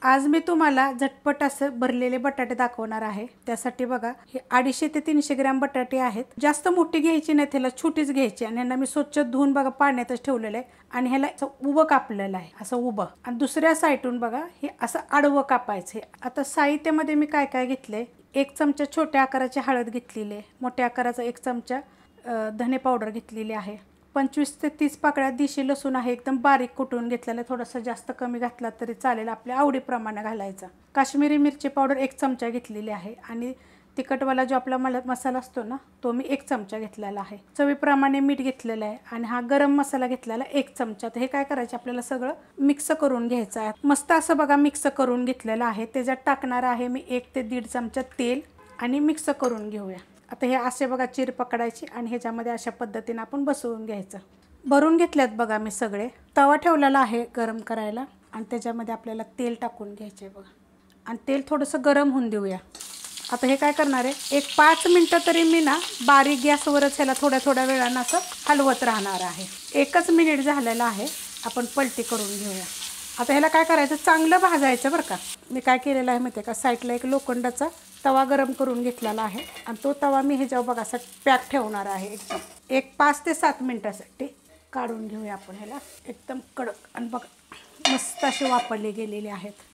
आज मी तुम्हाला झटपट असं भरलेले बटाटे दाखवणार आहे। त्यासाठी बघा हे 250 ते 300 ग्रॅम बटाटे आहेत। जास्त मोठी घ्यायची नाही, त्याला छोटीच घ्यायची आणि ह्यांना मी स्वच्छ धुवून बघा पाण्यातच ठेवलेलं आहे आणि ह्याला असं उभं कापलेलं आहे, असं उभं। आणि दुसऱ्या साईडून बघा हे असं आडवं कापायचं आहे। आता साहित्यामध्ये मी काय काय घेतले, 1 चमचा छोट्या आकाराची हळद घेतलेली आहे, मोठ्या आकाराचा 1 चमचा धने पावडर घेतलेली आहे, 25 ते 30 पाकळ्या देशी लसूण आहे, एकदम बारीक कुटून घेतलेला, थोडासा जास्त कमी घातला तरी चालेल, आपल्या आवडीप्रमाणे घालायचा। काश्मीरी मिरची पावडर 1 चमचा घेतलेली आहे आणि तिखटवाला जो आपला मसाला असतो ना, तो मी 1 चमचा घेतलेला आहे। चवीप्रमाणे मीठ घेतलेलं आहे आणि हा गरम मसाला घेतलेला 1 चमचा। तर हे काय करायचं, आपल्याला सगळं मिक्स करून घ्यायचं आहे। मस्त असं बघा मिक्स करून घेतलेलं आहे। त्याच्यात टाकणार आहे मी 1 ते 1.5 चमचा तेल आणि मिक्स करून घेऊया। आता हे असे बघा चीर पकडायची आणि ह्याच्यामध्ये अशा पद्धतीने आपण बसवून घ्यायचं। भरून घेतल्यात बघा मी सगळे। तवा ठेवलेला आहे गरम करायला आणि त्याच्यामध्ये आपल्याला तेल टाकून घ्यायचे बघा आणि तेल थोडंसं गरम होऊन देऊया। आता हे काय करणार आहे, एक 5 मिनटं तरी मी ना बारीक गॅसवरच ह्याला थोड्या थोड्या वेळानं असं हलवत राहणार आहे। 1च मिनिट झालेलं आहे, आपण पलटी करून घेऊया। आता ह्याला काय करायचं, चांगलं भाजायचं बरं का। मी काय केलेलं आहे माहिती आहे का, साईडला एक लोखंडाचा तवा गरम करून घेतलेला आहे आणि तो तवा मी ह्याच्यावर बघा असं पॅक ठेवणार आहे एकदम। एक 5 ते 7 मिनटासाठी काढून घेऊया आपण ह्याला। एकदम कडक आणि बघा मस्त असे वापरले गेलेले आहेत।